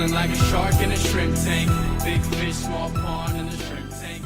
Feeling like a shark in a shrimp tank. Big fish, small pond in the shrimp tank.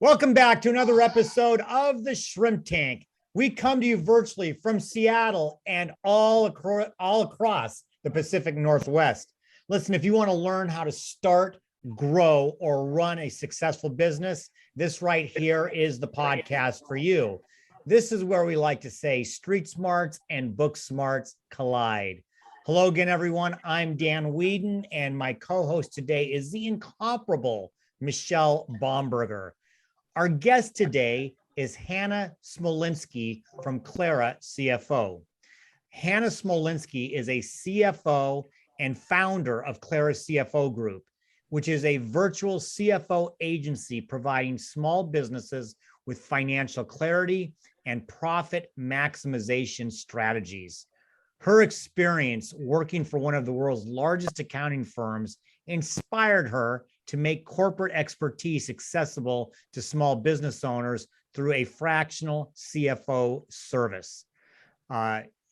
Welcome back to another episode of the Shrimp Tank. We come to you virtually from Seattle and all across the Pacific Northwest. Listen, if you want to learn how to start, grow, or run a successful business, this right here is the podcast for you. This is where we like to say street smarts and book smarts collide. Hello again, everyone. I'm Dan Whedon, and my co-host today is the incomparable Michelle Baumberger. Our guest today is Hannah Smolinski from Clara CFO. Hannah Smolinski is a CFO and founder of Clara CFO Group, which is a virtual CFO agency providing small businesses with financial clarity and profit maximization strategies. Her experience working for one of the world's largest accounting firms inspired her to make corporate expertise accessible to small business owners through a fractional CFO service.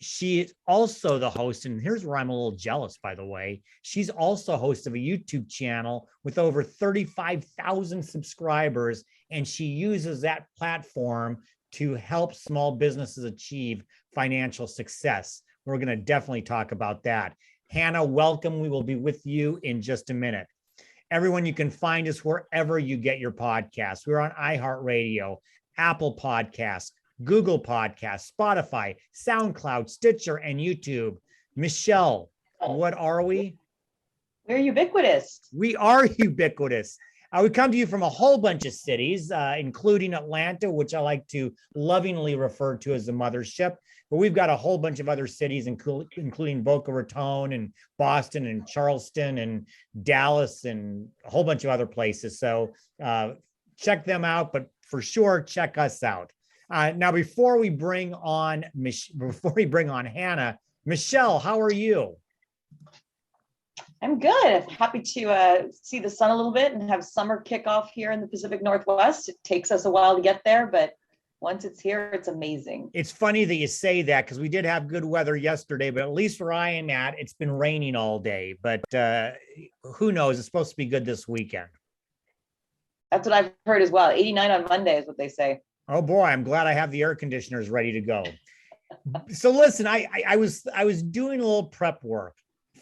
She is also the host, and here's where I'm a little jealous, by the way. She's also host of a YouTube channel with over 35,000 subscribers, and she uses that platform to help small businesses achieve financial success. We're going to definitely talk about that. Hannah, welcome. We will be with you in just a minute. Everyone, you can find us wherever you get your podcasts. We're on iHeartRadio, Apple Podcasts, Google Podcasts, Spotify, SoundCloud, Stitcher, and YouTube. Michelle, what are we? We're ubiquitous. We are ubiquitous. We come to you from a whole bunch of cities, including Atlanta, which I like to lovingly refer to as the mothership. But we've got a whole bunch of other cities, including Boca Raton and Boston and Charleston and Dallas and a whole bunch of other places. So check them out, but for sure, check us out. Now, before we bring on Hannah, Michelle, how are you? I'm good. Happy to see the sun a little bit and have summer kickoff here in the Pacific Northwest. It takes us a while to get there, but once it's here, it's amazing. It's funny that you say that because we did have good weather yesterday, but at least where I am at, it's been raining all day. But who knows? It's supposed to be good this weekend. That's what I've heard as well. 89 on Monday is what they say. Oh boy, I'm glad I have the air conditioners ready to go. So listen, I was doing a little prep work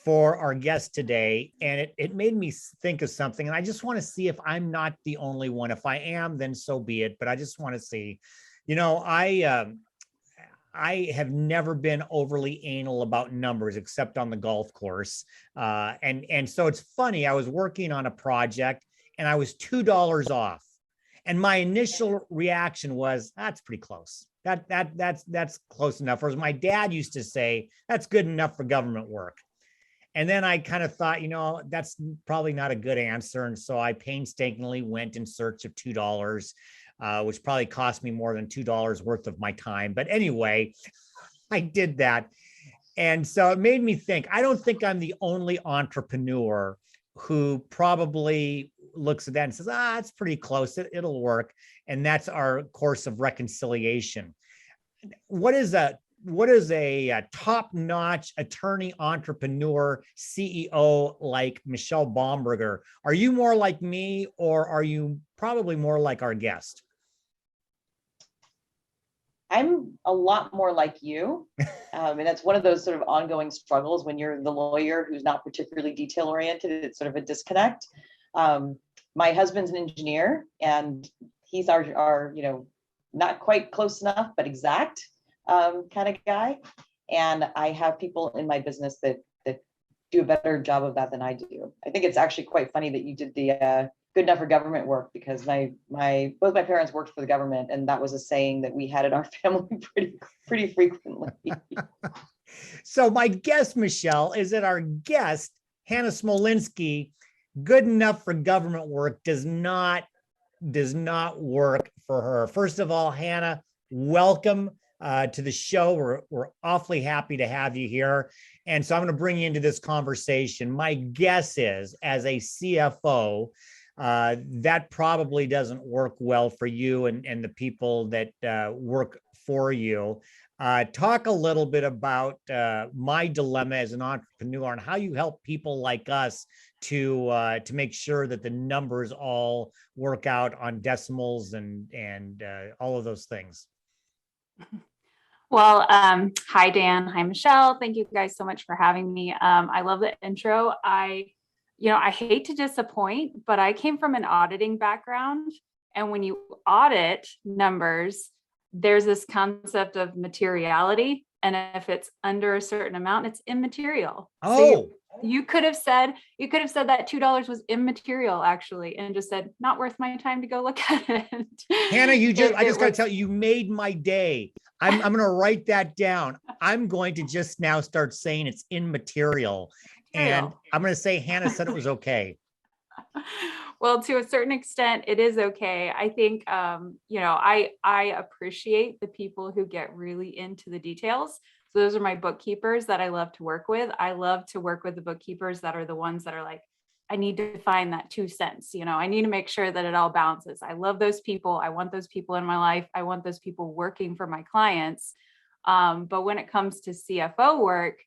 for our guest today, and it made me think of something. And I just want to see if I'm not the only one. If I am, then so be it. But I just want to see, I have never been overly anal about numbers except on the golf course. And so it's funny, I was working on a project and I was $2 off. And my initial reaction was, that's pretty close. That's close enough. Or as my dad used to say, that's good enough for government work. And then I kind of thought, that's probably not a good answer. And so I painstakingly went in search of $2, which probably cost me more than $2 worth of my time. But anyway, I did that. And so it made me think, I don't think I'm the only entrepreneur who probably looks at that and says, it's pretty close. It'll work. And that's our course of reconciliation. What is a top-notch attorney, entrepreneur, CEO like Michelle Baumberger? Are you more like me, or are you probably more like our guest? I'm a lot more like you. And that's one of those sort of ongoing struggles when you're the lawyer who's not particularly detail-oriented. It's sort of a disconnect. My husband's an engineer, and he's our not quite close enough, but exact kind of guy. And I have people in my business that do a better job of that than I do. I think it's actually quite funny that you did the good enough for government work, because both my parents worked for the government, and that was a saying that we had in our family pretty frequently. So my guess, Michelle, is that our guest, Hannah Smolinski, good enough for government work does not work for her. First of all, Hannah, welcome to the show. We're awfully happy to have you here. And so I'm going to bring you into this conversation. My guess is, as a CFO, that probably doesn't work well for you and the people that work for you. Talk a little bit about my dilemma as an entrepreneur and how you help people like us to make sure that the numbers all work out on decimals and all of those things. Well, hi, Dan. Hi, Michelle. Thank you guys so much for having me. I love the intro. I hate to disappoint, but I came from an auditing background. And when you audit numbers, there's this concept of materiality. And if it's under a certain amount, it's immaterial. Oh, so you could have said that $2 was immaterial, actually, and just said, not worth my time to go look at it. Hannah, I just got to tell you, you made my day. I'm going to write that down. I'm going to just now start saying it's immaterial. And I'm going to say Hannah said it was okay. Well, to a certain extent, it is okay. I think, I appreciate the people who get really into the details. So those are my bookkeepers that I love to work with. I love to work with the bookkeepers that are the ones that are like, I need to find that 2 cents. I need to make sure that it all balances. I love those people. I want those people in my life. I want those people working for my clients. But when it comes to CFO work,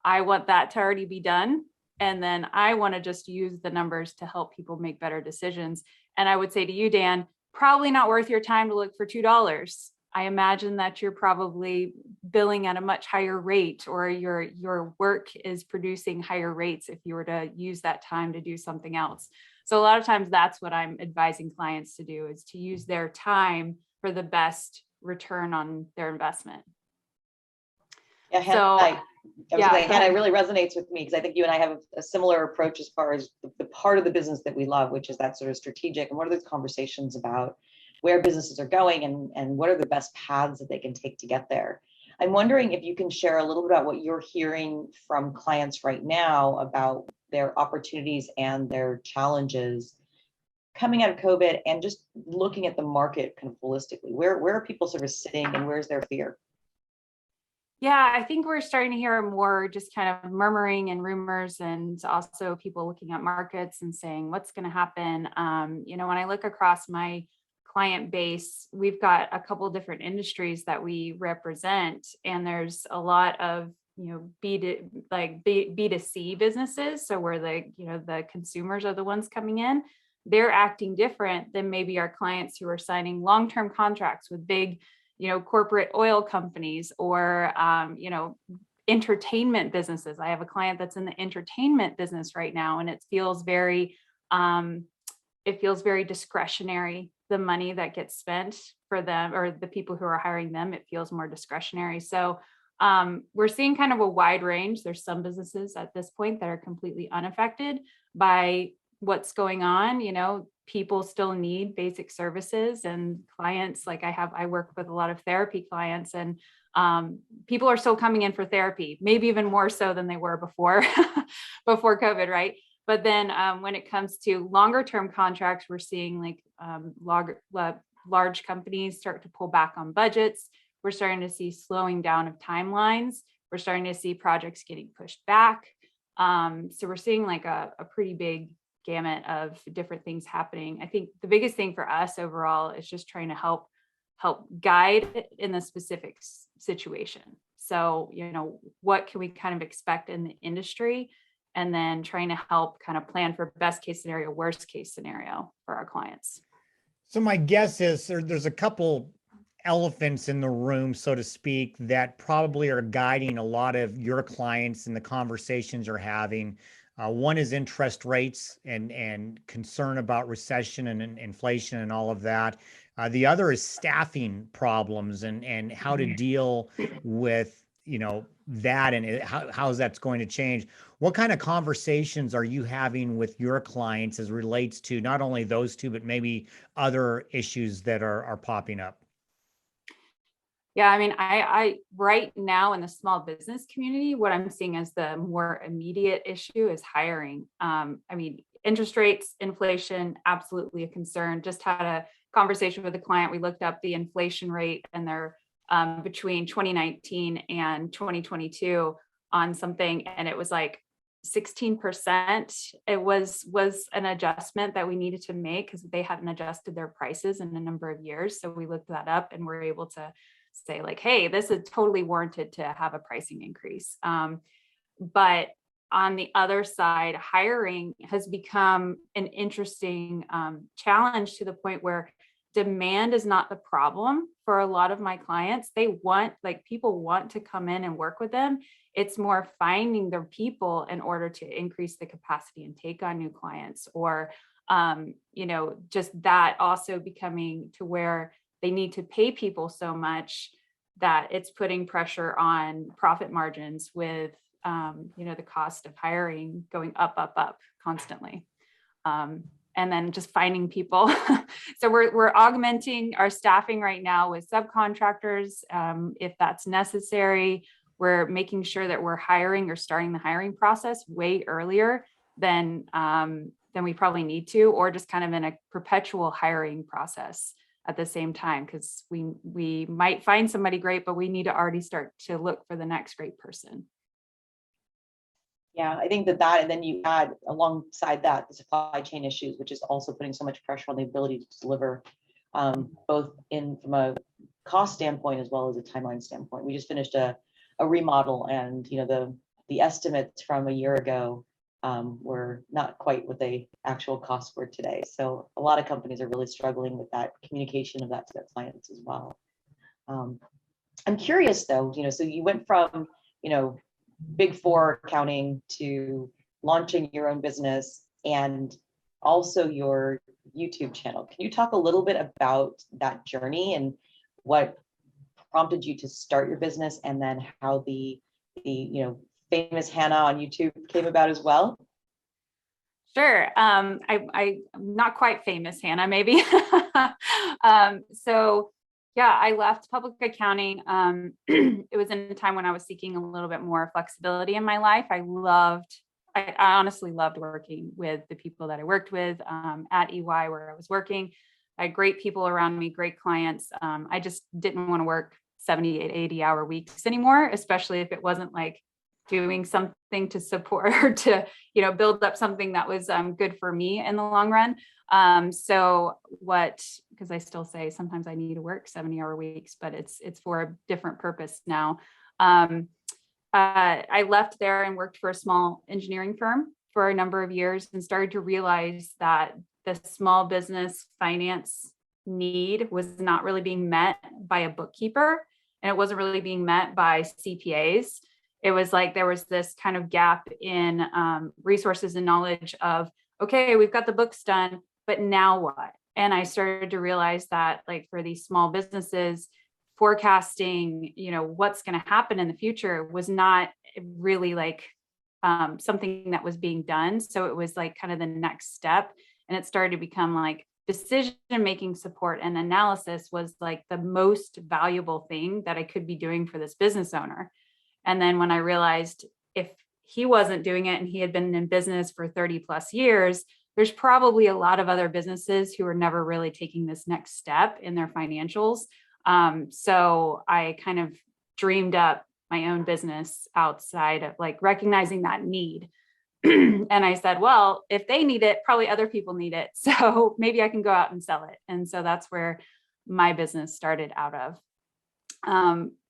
I want that to already be done. And then I want to just use the numbers to help people make better decisions. And I would say to you, Dan, probably not worth your time to look for $2. I imagine that you're probably billing at a much higher rate, or your work is producing higher rates if you were to use that time to do something else. So a lot of times that's what I'm advising clients to do, is to use their time for the best return on their investment. Yeah, Hannah, Hannah, it really resonates with me, because I think you and I have a similar approach as far as the part of the business that we love, which is that sort of strategic, and what are those conversations about where businesses are going and what are the best paths that they can take to get there. I'm wondering if you can share a little bit about what you're hearing from clients right now about their opportunities and their challenges coming out of COVID, and just looking at the market kind of holistically. Where are people sort of sitting, and where's their fear? Yeah, I think we're starting to hear more just kind of murmuring and rumors, and also people looking at markets and saying what's going to happen. When I look across my client base, we've got a couple of different industries that we represent, and there's a lot of B2C businesses. So where the consumers are the ones coming in, they're acting different than maybe our clients who are signing long-term contracts with big corporate oil companies, or entertainment businesses. I have a client that's in the entertainment business right now, and it feels very discretionary. The money that gets spent for them, or the people who are hiring them, it feels more discretionary. So we're seeing kind of a wide range. There's some businesses at this point that are completely unaffected by what's going on. People still need basic services, and clients, like I work with a lot of therapy clients, and people are still coming in for therapy, maybe even more so than they were before COVID, right? But then when it comes to longer term contracts, we're seeing large companies start to pull back on budgets. We're starting to see slowing down of timelines. We're starting to see projects getting pushed back. So we're seeing a pretty big gamut of different things happening. I think the biggest thing for us overall is just trying to help guide in the specific situation. So, what can we kind of expect in the industry? And then trying to help kind of plan for best case scenario, worst case scenario for our clients. So my guess is there's a couple elephants in the room, so to speak, that probably are guiding a lot of your clients in the conversations you're having. One is interest rates and concern about recession and inflation and all of that. The other is staffing problems and how to deal with that, and how that's going to change. What kind of conversations are you having with your clients as relates to not only those two, but maybe other issues that are popping up? Yeah, I mean, I right now in the small business community, what I'm seeing as the more immediate issue is hiring. Interest rates, inflation, absolutely a concern. Just had a conversation with a client. We looked up the inflation rate, and they're between 2019 and 2022 on something, and it was 16%. It was an adjustment that we needed to make because they hadn't adjusted their prices in a number of years. So we looked that up, and we're able to say like, hey, this is totally warranted to have a pricing increase. But on the other side, hiring has become an interesting challenge to the point where demand is not the problem for a lot of my clients. People want to come in and work with them. It's more finding the people in order to increase the capacity and take on new clients, or, just that also becoming to where they need to pay people so much that it's putting pressure on profit margins with, the cost of hiring going up constantly. And then just finding people. So we're augmenting our staffing right now with subcontractors, if that's necessary. We're making sure that we're hiring or starting the hiring process way earlier than we probably need to, or just kind of in a perpetual hiring process at the same time, because we might find somebody great, but we need to already start to look for the next great person. Yeah, I think that, and then you add alongside that the supply chain issues, which is also putting so much pressure on the ability to deliver, both from a cost standpoint as well as a timeline standpoint. We just finished a remodel, and the estimates from a year ago were not quite what the actual costs were today. So a lot of companies are really struggling with that communication of that to their clients as well. I'm curious though, so you went from Big Four accounting to launching your own business and also your YouTube channel. Can you talk a little bit about that journey and what prompted you to start your business, and then how the famous Hannah on YouTube came about as well? Sure. I'm not quite famous Hannah, maybe. So yeah, I left public accounting. It was in a time when I was seeking a little bit more flexibility in my life. I honestly loved working with the people that I worked with at EY where I was working. I had great people around me, great clients. I just didn't want to work 70, 80-hour weeks anymore, especially if it wasn't like doing something to support or to, build up something that was good for me in the long run. Because I still say sometimes I need to work 70-hour weeks, but it's for a different purpose now. I left there and worked for a small engineering firm for a number of years and started to realize that the small business finance need was not really being met by a bookkeeper, and it wasn't really being met by CPAs. It was like there was this kind of gap in resources and knowledge of, okay, we've got the books done, but now what? And I started to realize that, like, for these small businesses, forecasting, what's going to happen in the future was not really like something that was being done. So it was like kind of the next step. And it started to become like decision-making support and analysis was like the most valuable thing that I could be doing for this business owner. And then when I realized if he wasn't doing it and he had been in business for 30 plus years, there's probably a lot of other businesses who are never really taking this next step in their financials. So I kind of dreamed up my own business outside of like recognizing that need. And I said, well, if they need it, probably other people need it. So maybe I can go out and sell it. And so that's where my business started out of.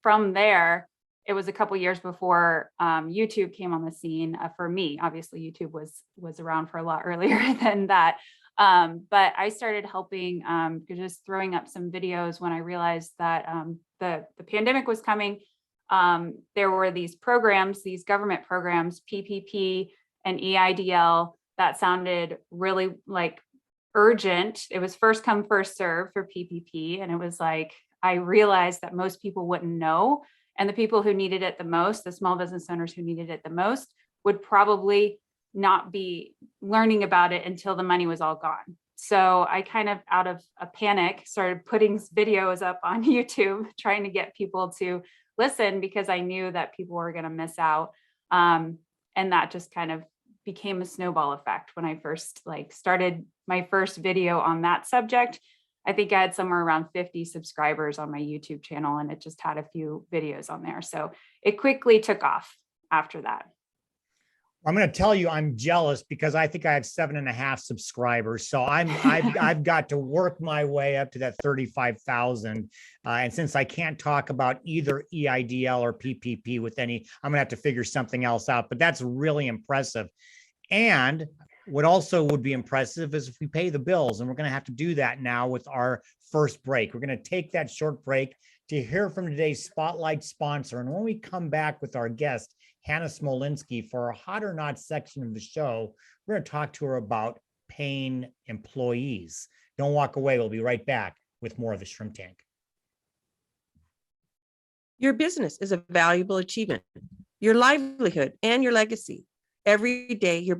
From there, it was a couple years before YouTube came on the scene for me. Obviously, YouTube was around for a lot earlier than that. But I started helping, just throwing up some videos when I realized that the pandemic was coming. There were these programs, these government programs, PPP and EIDL, that sounded really like urgent. It was first come, first serve for PPP. And it was like, I realized that most people wouldn't know. And the people who needed it the most, the small business owners who needed it the most, would probably not be learning about it until the money was all gone. So I kind of, out of a panic, started putting videos up on YouTube, trying to get people to listen because I knew that people were going to miss out. And that just kind of became a snowball effect. When I first started my first video on that subject, I think I had somewhere around 50 subscribers on my YouTube channel, and it just had a few videos on there. So it quickly took off after that. I'm going to tell you, I'm jealous because I think I have 7.5 subscribers. So I've got to work my way up to that 35,000. And since I can't talk about either EIDL or PPP with any, I'm going to have to figure something else out, but that's really impressive. And what also would be impressive is if we pay the bills, and we're going to have to do that now with our first break. We're going to take that short break to hear from today's spotlight sponsor. And when we come back with our guest, Hannah Smolinski, for our Hot or Not section of the show, we're going to talk to her about paying employees. Don't walk away. We'll be right back with more of the Shrimp Tank. Your business is a valuable achievement, your livelihood and your legacy. Every day you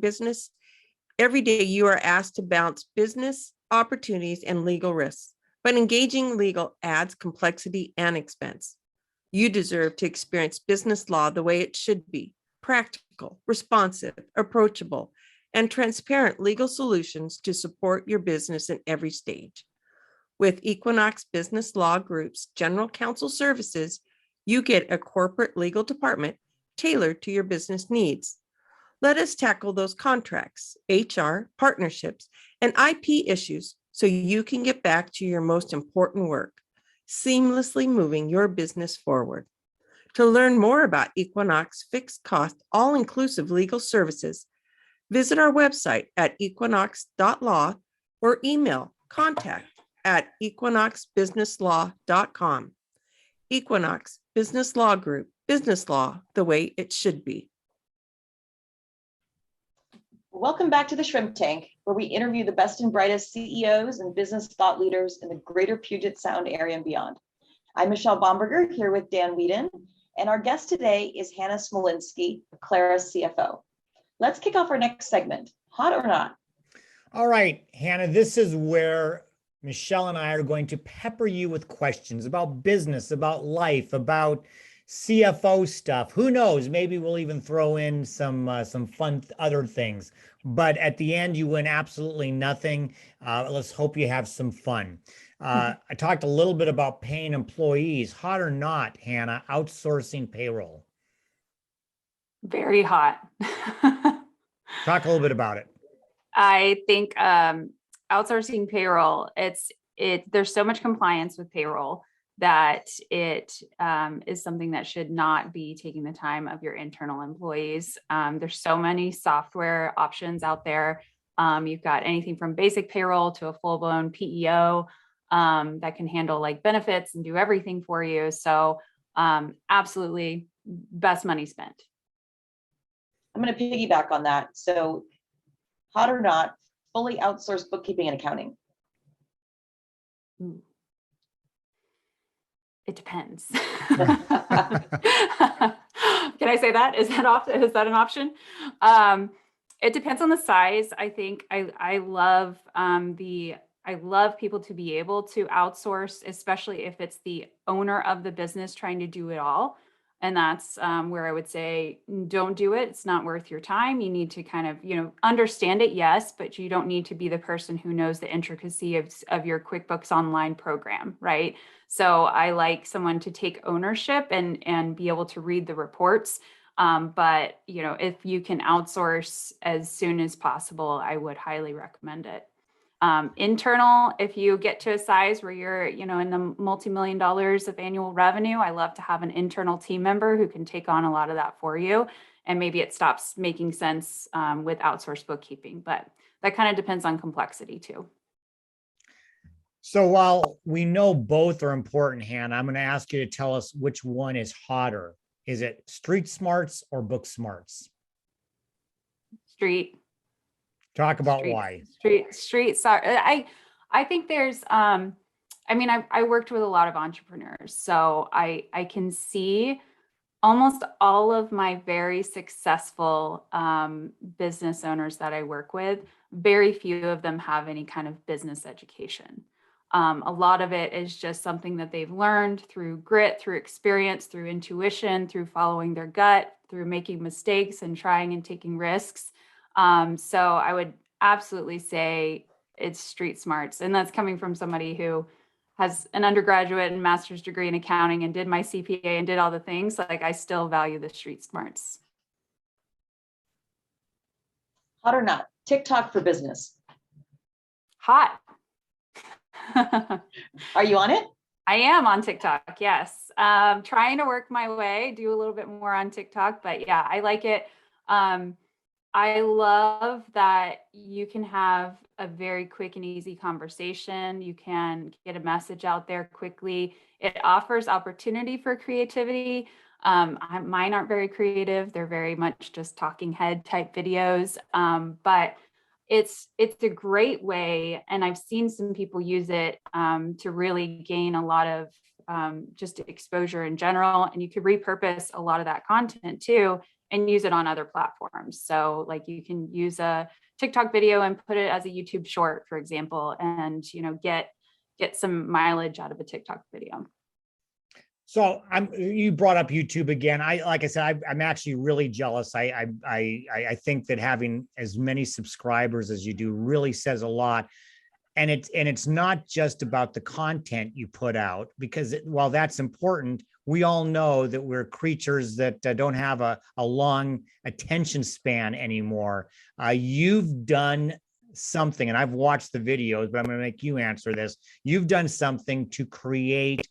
are asked to balance business opportunities and legal risks, but engaging legal adds complexity and expense. You deserve to experience business law the way it should be: practical, responsive, approachable, and transparent legal solutions to support your business in every stage. With Equinox Business Law Group's General Counsel Services, you get a corporate legal department tailored to your business needs. Let us tackle those contracts, HR, partnerships, and IP issues so you can get back to your most important work, seamlessly moving your business forward. To learn more about Equinox fixed cost, all-inclusive legal services, visit our website at equinox.law or email contact@equinoxbusinesslaw.com. Equinox Business Law Group, business law the way it should be. Welcome back to the Shrimp Tank, where we interview the best and brightest CEOs and business thought leaders in the greater Puget Sound area and beyond. I'm Michelle Bomberger here with Dan Whedon, and our guest today is Hannah Smolinski, Clara CFO. Let's kick off our next segment, Hot or Not. All right, Hannah, this is where Michelle and I are going to pepper you with questions about business, about life, about CFO stuff. Who knows? Maybe we'll even throw in some fun other things. But at the end, you win absolutely nothing. Let's hope you have some fun. I talked a little bit about paying employees. Hot or not, Hannah? Outsourcing payroll. Very hot. Talk a little bit about it. I think outsourcing payroll, there's so much compliance with payroll that it is something that should not be taking the time of your internal employees. There's so many software options out there. You've got anything from basic payroll to a full-blown PEO that can handle like benefits and do everything for you. So absolutely best money spent. I'm going to piggyback on that. So, hot or not, fully outsourced bookkeeping and accounting. It depends. Can I say that? Is that an option? It depends on the size. I think I love people to be able to outsource, especially if it's the owner of the business trying to do it all. And that's where I would say, don't do it. It's not worth your time. You need to kind of, understand it, yes, but you don't need to be the person who knows the intricacy of your QuickBooks Online program, right? So I like someone to take ownership and be able to read the reports. But, if you can outsource as soon as possible, I would highly recommend it. Internal, if you get to a size where you're, in the multi-million dollars of annual revenue, I love to have an internal team member who can take on a lot of that for you. And maybe it stops making sense with outsourced bookkeeping, but that kind of depends on complexity too. So while we know both are important, Hannah, I'm going to ask you to tell us which one is hotter. Is it street smarts or book smarts? Street. Talk about why. Street. Sorry. I think there's, I worked with a lot of entrepreneurs, so I can see almost all of my very successful business owners that I work with, very few of them have any kind of business education. A lot of it is just something that they've learned through grit, through experience, through intuition, through following their gut, through making mistakes and trying and taking risks. So I would absolutely say it's street smarts. And that's coming from somebody who has an undergraduate and master's degree in accounting and did my CPA and did all the things. Like, I still value the street smarts. Hot or not? TikTok for business. Hot. Are you on it? I am on TikTok. Yes. Trying to work my way, do a little bit more on TikTok, but yeah, I like it. I love that you can have a very quick and easy conversation. You can get a message out there quickly. It offers opportunity for creativity. Mine aren't very creative. They're very much just talking head type videos. But it's a great way, and I've seen some people use it to really gain a lot of just exposure in general. And you could repurpose a lot of that content too and use it on other platforms. So like you can use a TikTok video and put it as a YouTube short, for example, and get some mileage out of a TikTok video. So you brought up YouTube again. Like I said, I'm actually really jealous. I think that having as many subscribers as you do really says a lot. And it's not just about the content you put out, because while that's important, we all know that we're creatures that don't have a long attention span anymore. You've done something, and I've watched the videos, but I'm going to make you answer this. You've done something to create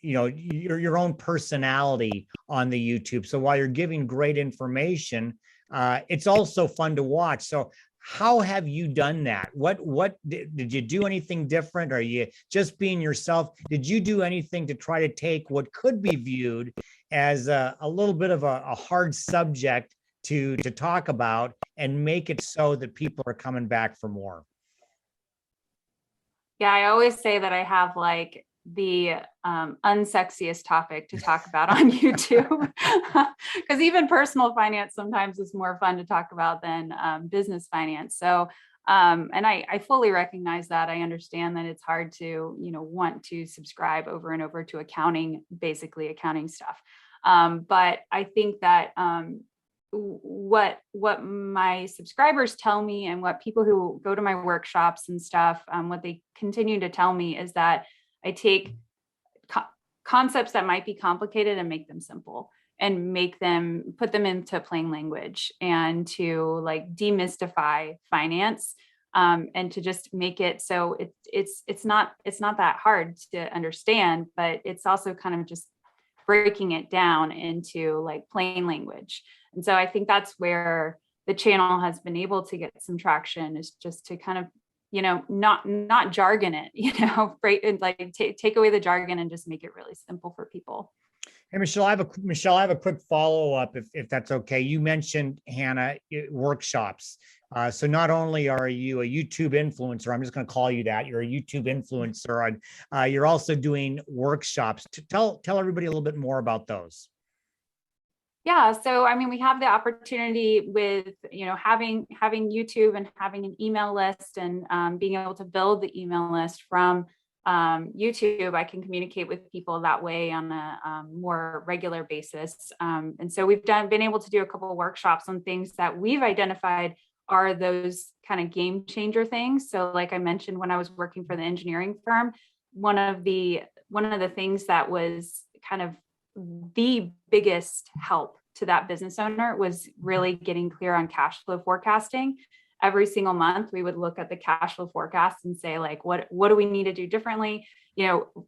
your own personality on the YouTube. So while you're giving great information, it's also fun to watch. So how have you done that? What did you do anything different? Are you just being yourself? Did you do anything to try to take what could be viewed as a little bit of a hard subject to talk about and make it so that people are coming back for more? Yeah, I always say that I have like the unsexiest topic to talk about on YouTube, because even personal finance sometimes is more fun to talk about than business finance. So, and I fully recognize that. I understand that it's hard to, want to subscribe over and over to basically accounting stuff. But I think that what my subscribers tell me, and what people who go to my workshops and stuff, what they continue to tell me is that I take concepts that might be complicated and make them simple, and put them into plain language, and to like demystify finance, and to just make it so it's not that hard to understand, but it's also kind of just breaking it down into like plain language. And so I think that's where the channel has been able to get some traction, is just to kind of not jargon it, like take away the jargon and just make it really simple for people. Hey, Michelle, I have a quick follow-up, if that's okay. You mentioned, Hannah, workshops. So not only are you a YouTube influencer, I'm just going to call you that, you're a YouTube influencer, and you're also doing workshops. Tell everybody a little bit more about those. Yeah, so I mean, we have the opportunity with having YouTube and having an email list, and being able to build the email list from YouTube. I can communicate with people that way on a more regular basis, and so we've been able to do a couple of workshops on things that we've identified are those kind of game changer things. So, like I mentioned, when I was working for the engineering firm, one of the things that was kind of the biggest help to that business owner was really getting clear on cash flow forecasting. Every single month, we would look at the cash flow forecast and say, like, what do we need to do differently?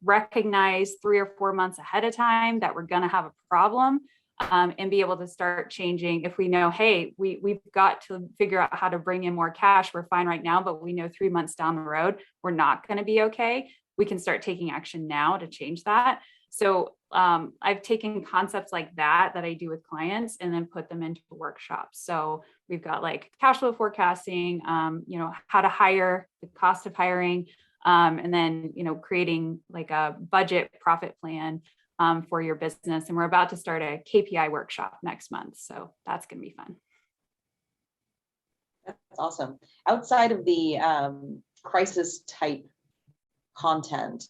Recognize 3 or 4 months ahead of time that we're going to have a problem, and be able to start changing. If we know, hey, we've got to figure out how to bring in more cash. We're fine right now, but we know 3 months down the road, we're not going to be okay. We can start taking action now to change that. So I've taken concepts like that I do with clients and then put them into workshops. So we've got like cash flow forecasting, how to hire, the cost of hiring, and then, creating like a budget profit plan for your business. And we're about to start a KPI workshop next month. So that's going to be fun. That's awesome. Outside of the crisis type content,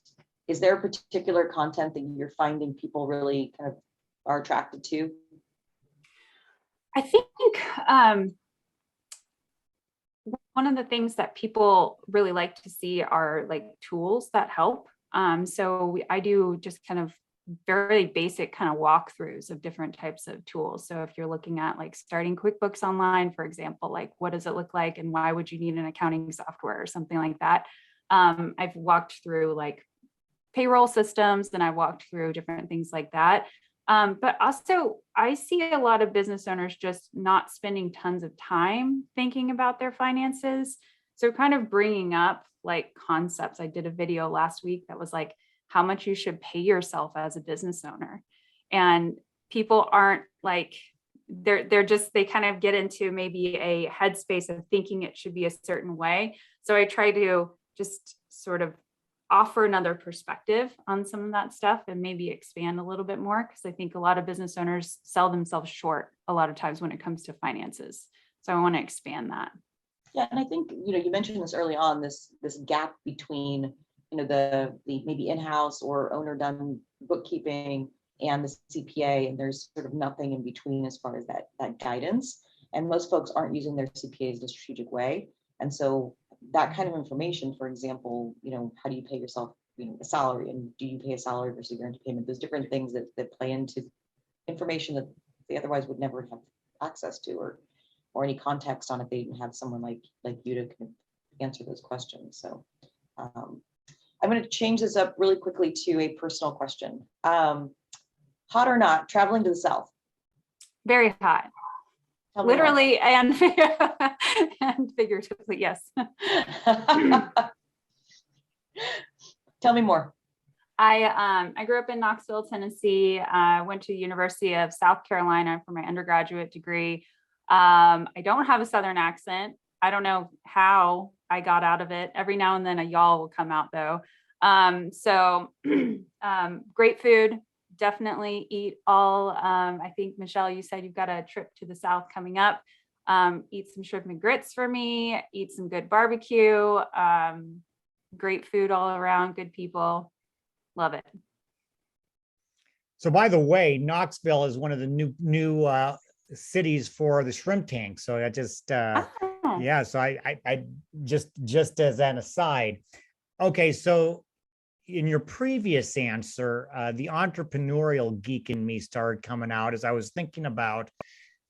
is there a particular content that you're finding people really kind of are attracted to? I think one of the things that people really like to see are like tools that help. So I do just kind of very basic kind of walkthroughs of different types of tools. So if you're looking at like starting QuickBooks Online, for example, like what does it look like and why would you need an accounting software or something like that? I've walked through like payroll systems and I walked through different things like that. But also I see a lot of business owners just not spending tons of time thinking about their finances. So kind of bringing up like concepts. I did a video last week that was like how much you should pay yourself as a business owner. And people aren't like, they kind of get into maybe a headspace of thinking it should be a certain way. So I try to just sort of offer another perspective on some of that stuff and maybe expand a little bit more, because I think a lot of business owners sell themselves short a lot of times when it comes to finances. So I want to expand that. Yeah, and I think, you mentioned this early on, this gap between, the maybe in-house or owner done bookkeeping and the CPA, and there's sort of nothing in between as far as that guidance. And most folks aren't using their CPAs in a strategic way. And so that kind of information, for example, how do you pay yourself, a salary, and do you pay a salary versus guaranteed payment? There's different things that play into information that they otherwise would never have access to, or any context on if they didn't have someone like you to kind of answer those questions. So I'm going to change this up really quickly to a personal question. Hot or not, traveling to the South? Very hot. Tell me Literally and figuratively, yes. Tell me more. I grew up in Knoxville, Tennessee. I went to the University of South Carolina for my undergraduate degree. I don't have a Southern accent. I don't know how I got out of it. Every now and then a y'all will come out though. Great food. Definitely eat all. I think, Michelle, you said you've got a trip to the South coming up. Eat some shrimp and grits for me, eat some good barbecue, great food all around, good people. Love it. So by the way, Knoxville is one of the new cities for the shrimp tank. So I just, yeah, so I just as an aside. Okay, so in your previous answer, the entrepreneurial geek in me started coming out as I was thinking about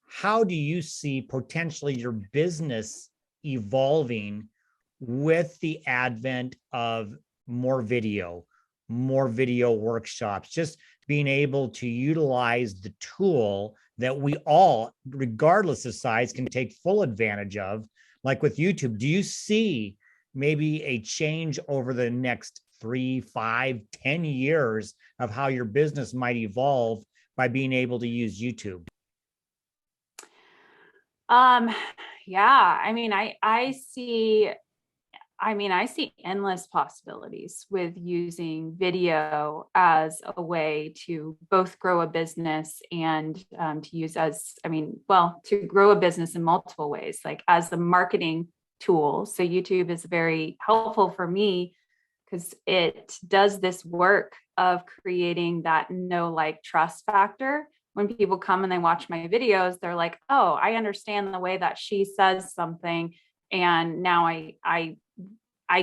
how do you see potentially your business evolving with the advent of more video workshops, just being able to utilize the tool that we all, regardless of size, can take full advantage of, like with YouTube. Do you see maybe a change over the next 3, 5, 10 years of how your business might evolve by being able to use YouTube? Yeah, I see endless possibilities with using video as a way to both grow a business and to grow a business in multiple ways, like as the marketing tool. So YouTube is very helpful for me because it does this work of creating that trust factor. When people come and they watch my videos, they're like, oh, I understand the way that she says something. And now I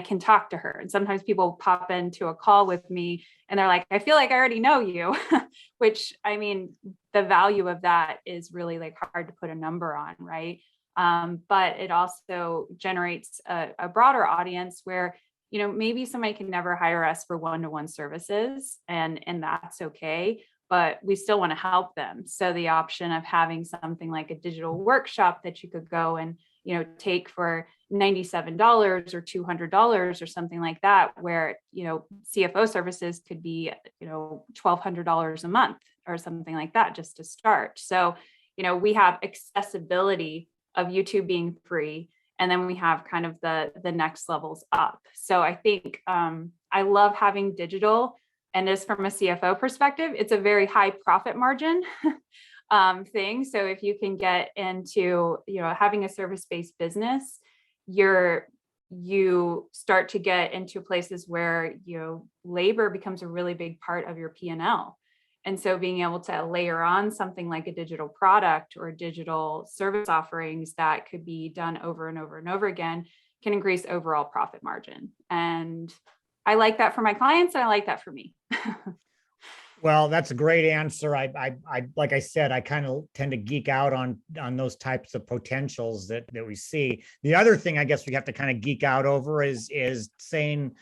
can talk to her. And sometimes people pop into a call with me and they're like, I feel like I already know you, which the value of that is really hard to put a number on, right? But it also generates a broader audience where, maybe somebody can never hire us for one-to-one services, and that's okay, but we still want to help them. So the option of having something like a digital workshop that you could go and, take for $97 or $200 or something like that, where, CFO services could be, $1,200 a month or something like that, just to start. So, we have accessibility of YouTube being free, and then we have kind of the next levels up. So I think I love having digital, and as from a CFO perspective, it's a very high profit margin thing. So if you can get into, having a service-based business, you start to get into places where, labor becomes a really big part of your P&L. And so being able to layer on something like a digital product or digital service offerings that could be done over and over and over again can increase overall profit margin. And I like that for my clients, and I like that for me. Well, that's a great answer. Like I said, I kind of tend to geek out on those types of potentials that we see. The other thing I guess we have to kind of geek out over is saying,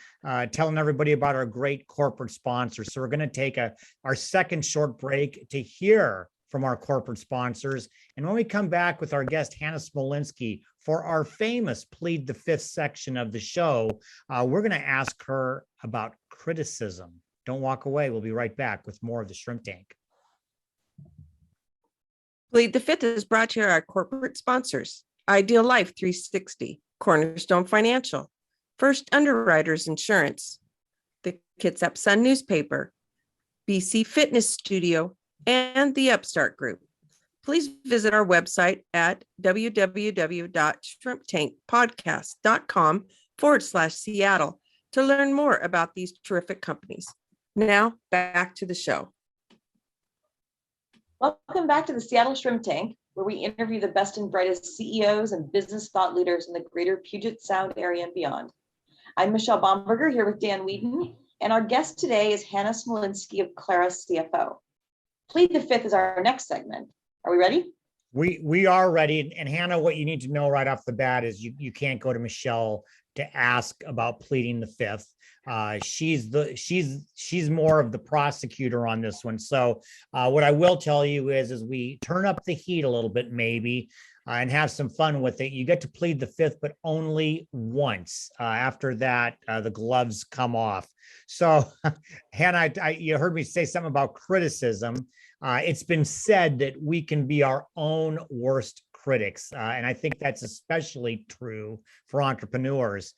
telling everybody about our great corporate sponsors. So we're going to take our second short break to hear from our corporate sponsors. And when we come back with our guest, Hannah Smolinski, for our famous Plead the Fifth section of the show, we're going to ask her about criticism. Don't walk away. We'll be right back with more of the Shrimp Tank. Plead the Fifth is brought to you by our corporate sponsors: Ideal Life 360, Cornerstone Financial, First Underwriters Insurance, the Kitsap Sun Newspaper, BC Fitness Studio, and the Upstart Group. Please visit our website at www.shrimptankpodcast.com/Seattle to learn more about these terrific companies. Now back to the show. Welcome back to the Seattle Shrimp Tank, where we interview the best and brightest CEOs and business thought leaders in the greater Puget Sound area and beyond. I'm Michelle Bomberger here with Dan Wheaton, and our guest today is Hannah Smolinski of Clara CFO. Plead the Fifth is our next segment. Are we ready? We are ready. And Hannah, what you need to know right off the bat is you can't go to Michelle to ask about pleading the fifth. She's more of the prosecutor on this one. So what I will tell you is we turn up the heat a little bit, maybe, and have some fun with it. You get to plead the fifth, but only once. After that, the gloves come off. So Hannah, you heard me say something about criticism. It's been said that we can be our own worst critics. And I think that's especially true for entrepreneurs.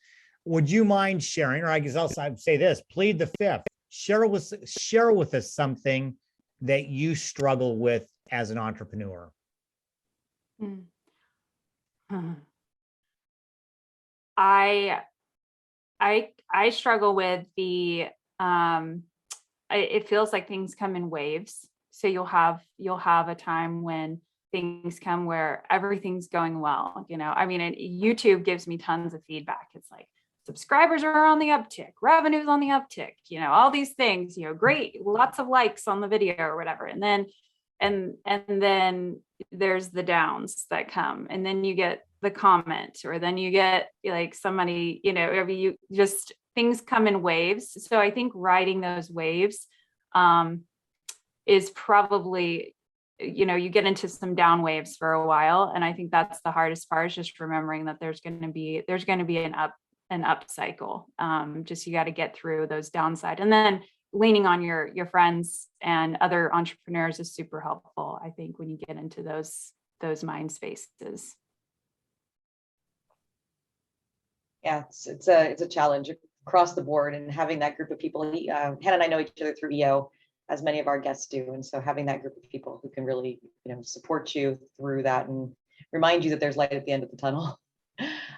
Would you mind sharing, or I guess I'd say this, plead the fifth, share with us something that you struggle with as an entrepreneur. I struggle with it feels like things come in waves. So you'll have a time when things come where everything's going well. I mean, YouTube gives me tons of feedback. It's like subscribers are on the uptick, revenue's on the uptick, all these things, great, lots of likes on the video or whatever. And then there's the downs that come, and then you get the comment, or then you get like somebody, you just, things come in waves. So I think riding those waves is probably, you get into some down waves for a while. And I think that's the hardest part, is just remembering that there's going to be an up cycle. Just, you got to get through those downside, and then leaning on your friends and other entrepreneurs is super helpful, I think, when you get into those mind spaces. Yeah, it's a challenge across the board, and having that group of people. Hannah and I know each other through EO, as many of our guests do, and so having that group of people who can really, support you through that and remind you that there's light at the end of the tunnel.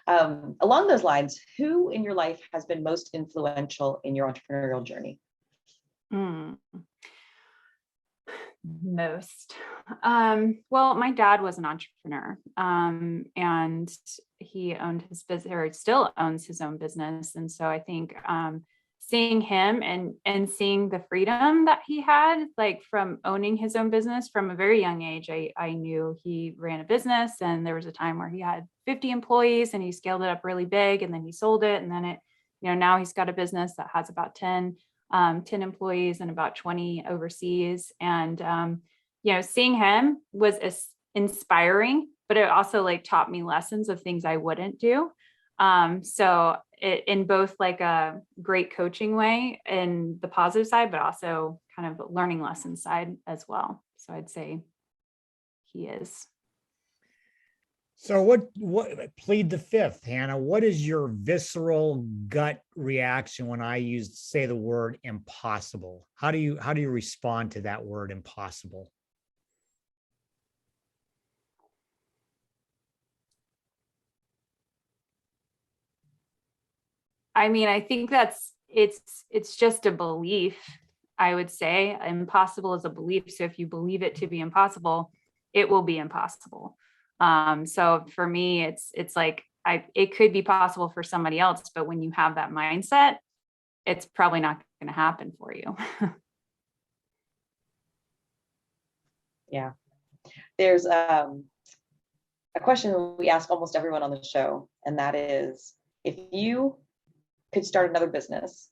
Along those lines, who in your life has been most influential in your entrepreneurial journey? Most. Well, my dad was an entrepreneur, and he owned his business, or still owns his own business. And so I think seeing him and seeing the freedom that he had, like from owning his own business from a very young age, I knew he ran a business, and there was a time where he had 50 employees and he scaled it up really big, and then he sold it. And then it, now he's got a business that has about 10 employees and about 20 overseas. And, seeing him was inspiring, but it also like taught me lessons of things I wouldn't do. So in both like a great coaching way in the positive side, but also kind of learning lesson side as well. So I'd say he is. So what plead the fifth, Hannah? What is your visceral gut reaction when I say the word impossible? How do you respond to that word impossible? I mean, I think it's just a belief. I would say impossible is a belief. So if you believe it to be impossible, it will be impossible. So for me, it's like it could be possible for somebody else, but when you have that mindset, it's probably not going to happen for you. Yeah. There's a question we ask almost everyone on the show, and that is, if you could start another business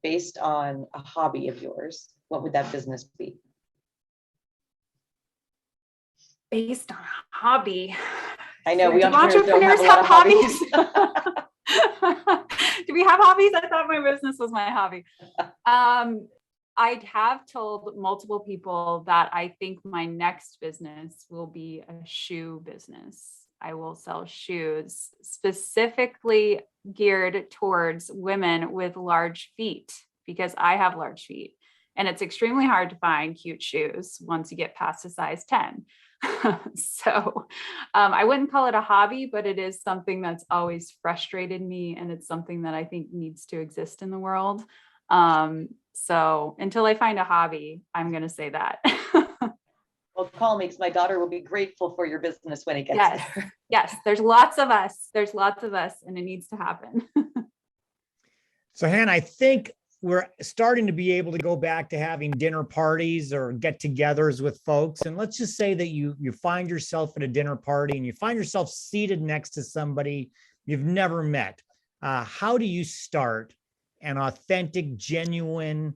based on a hobby of yours, what would that business be? Based on a hobby. I know we Do entrepreneurs don't have a lot of hobbies. Do we have hobbies? I thought my business was my hobby. I'd have told multiple people that I think my next business will be a shoe business. I will sell shoes specifically geared towards women with large feet, because I have large feet and it's extremely hard to find cute shoes once you get past a size 10. So I wouldn't call it a hobby, but it is something that's always frustrated me. And it's something that I think needs to exist in the world. So until I find a hobby, I'm going to say that. Well, call me, because my daughter will be grateful for your business when it gets there. Yes. There's lots of us. There's lots of us, and it needs to happen. So Hannah, I think we're starting to be able to go back to having dinner parties or get-togethers with folks. And let's just say that you find yourself at a dinner party and you find yourself seated next to somebody you've never met. How do you start an authentic, genuine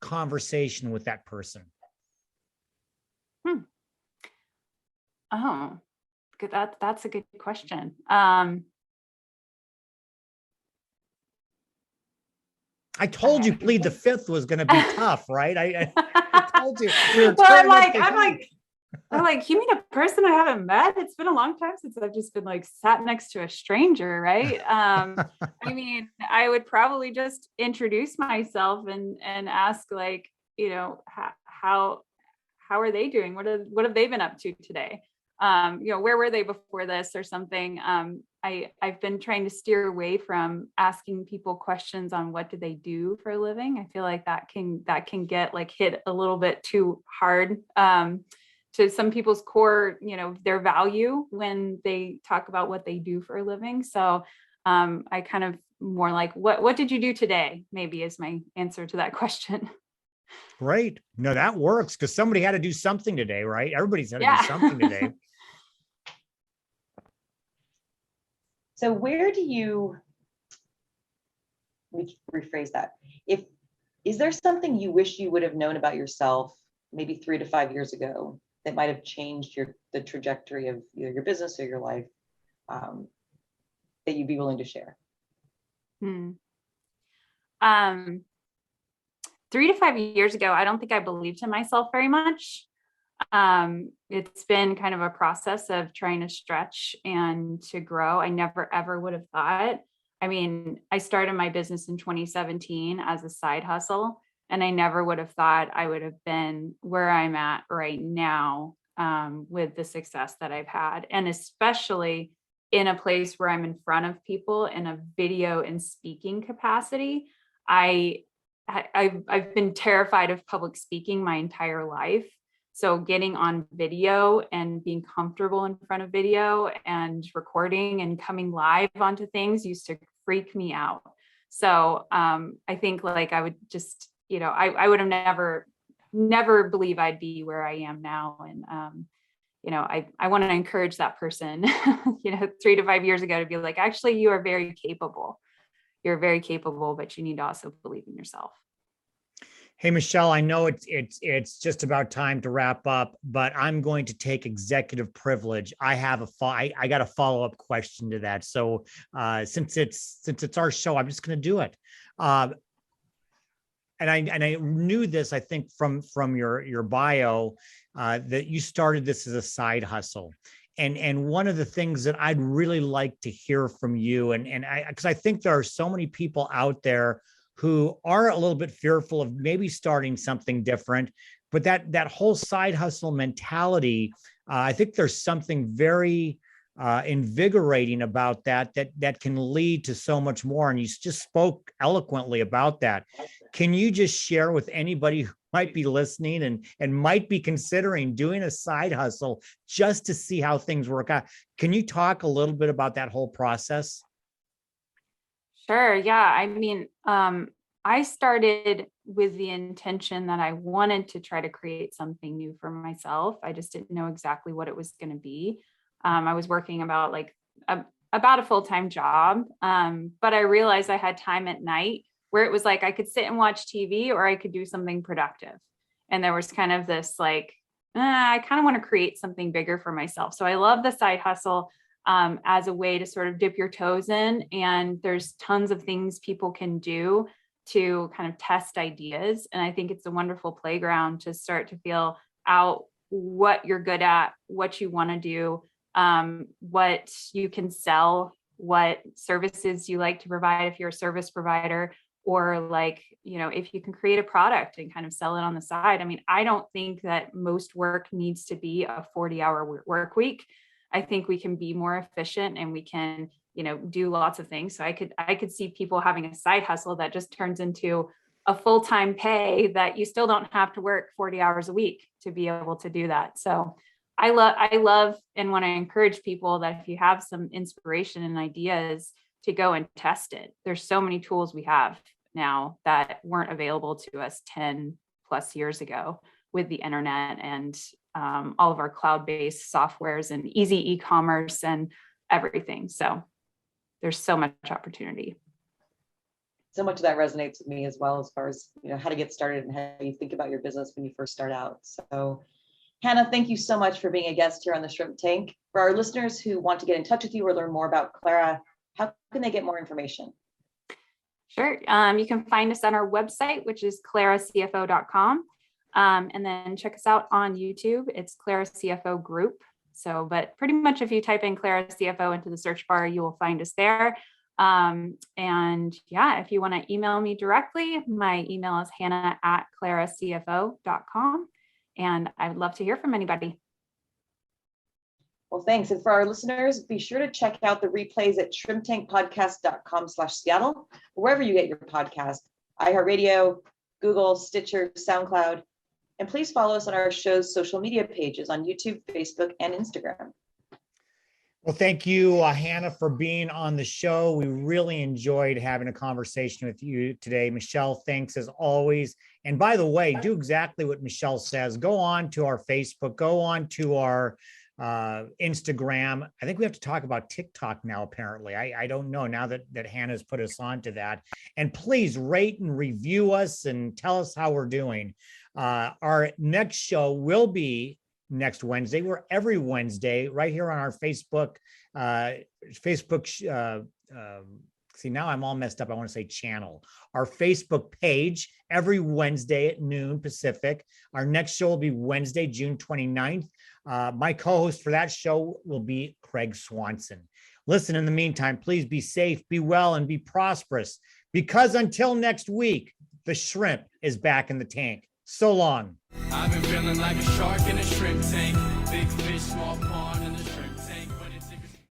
conversation with that person? Oh, good. That's a good question. I told you Plead the Fifth was going to be tough, right? I told you. Well, I'm like, you mean a person I haven't met? It's been a long time since I've just been like sat next to a stranger, right? I mean, I would probably just introduce myself and ask, like, you know, how are they doing? What have they been up to today? You know, where were they before this or something? I've been trying to steer away from asking people questions on what do they do for a living. I feel like that can get like hit a little bit too hard to some people's core, you know, their value when they talk about what they do for a living. So I kind of more like, what did you do today? Maybe is my answer to that question. Great. No, that works, because somebody had to do something today, right? Everybody's had to do something today. So where do you, let me rephrase that. Is there something you wish you would have known about yourself maybe 3 to 5 years ago that might have changed the trajectory of either your business or your life, that you'd be willing to share? 3 to 5 years ago, I don't think I believed in myself very much. It's been kind of a process of trying to stretch and to grow. I never, ever would have thought. I mean, I started my business in 2017 as a side hustle, and I never would have thought I would have been where I'm at right now, with the success that I've had. And especially in a place where I'm in front of people in a video and speaking capacity. I've been terrified of public speaking my entire life. So getting on video and being comfortable in front of video and recording and coming live onto things used to freak me out. So I think like I would just, you know, I would have never believe I'd be where I am now. And, you know, I want to encourage that person, you know, 3 to 5 years ago to be like, actually, you are very capable. You're very capable, but you need to also believe in yourself. Hey, Michelle, I know it's just about time to wrap up, but I'm going to take executive privilege. I got a follow-up question to that. So since it's our show, I'm just going to do it. And I knew this, I think, from your bio, that you started this as a side hustle. And one of the things that I'd really like to hear from you, because I think there are so many people out there who are a little bit fearful of maybe starting something different, but that whole side hustle mentality, I think there's something very invigorating about that can lead to so much more. And you just spoke eloquently about that. Can you just share with anybody who might be listening and might be considering doing a side hustle just to see how things work out? Can you talk a little bit about that whole process? Sure. Yeah. I mean, I started with the intention that I wanted to try to create something new for myself. I just didn't know exactly what it was going to be. I was working about a full-time job, but I realized I had time at night where it was like I could sit and watch TV or I could do something productive. And there was kind of this I kind of want to create something bigger for myself. So I love the side hustle as a way to sort of dip your toes in. And there's tons of things people can do to kind of test ideas. And I think it's a wonderful playground to start to feel out what you're good at, what you want to do, what you can sell, what services you like to provide if you're a service provider, or if you can create a product and kind of sell it on the side. I mean, I don't think that most work needs to be a 40-hour work week. I think we can be more efficient and we can, do lots of things. So I could see people having a side hustle that just turns into a full-time pay that you still don't have to work 40 hours a week to be able to do that. So I love and want to encourage people that if you have some inspiration and ideas, to go and test it. There's so many tools we have now that weren't available to us 10 plus years ago with the internet and all of our cloud-based softwares and easy e-commerce and everything. So there's so much opportunity. So much of that resonates with me as well, as far as how to get started and how you think about your business when you first start out. So Hannah, thank you so much for being a guest here on the Shrimp Tank. For our listeners who want to get in touch with you or learn more about Clara, how can they get more information? Sure. You can find us on our website, which is claracfo.com. And then check us out on YouTube. It's Clara CFO Group. But pretty much if you type in Clara CFO into the search bar, you will find us there. If you want to email me directly, my email is hannah@claracfo.com. And I would love to hear from anybody. Well, thanks. And for our listeners, be sure to check out the replays at shrimptankpodcast.com/Seattle, wherever you get your podcast, iHeartRadio, Google, Stitcher, SoundCloud. And please follow us on our show's social media pages on YouTube, Facebook, and Instagram. Well, thank you, Hannah, for being on the show. We really enjoyed having a conversation with you today. Michelle, thanks as always. And by the way, do exactly what Michelle says. Go on to our Facebook, go on to our Instagram. I think we have to talk about TikTok now, apparently. I don't know now that Hannah's put us on to that. And please rate and review us and tell us how we're doing. Our next show will be next Wednesday. We're every Wednesday right here on our Facebook. See, now I'm all messed up. I want to say channel. Our Facebook page every Wednesday at noon Pacific. Our next show will be Wednesday, June 29th. My co-host for that show will be Craig Swanson. Listen, in the meantime, please be safe, be well, and be prosperous, because until next week, the shrimp is back in the tank. So long. I've been feeling like a shark in a shrimp tank. Big fish, small pond in the shrimp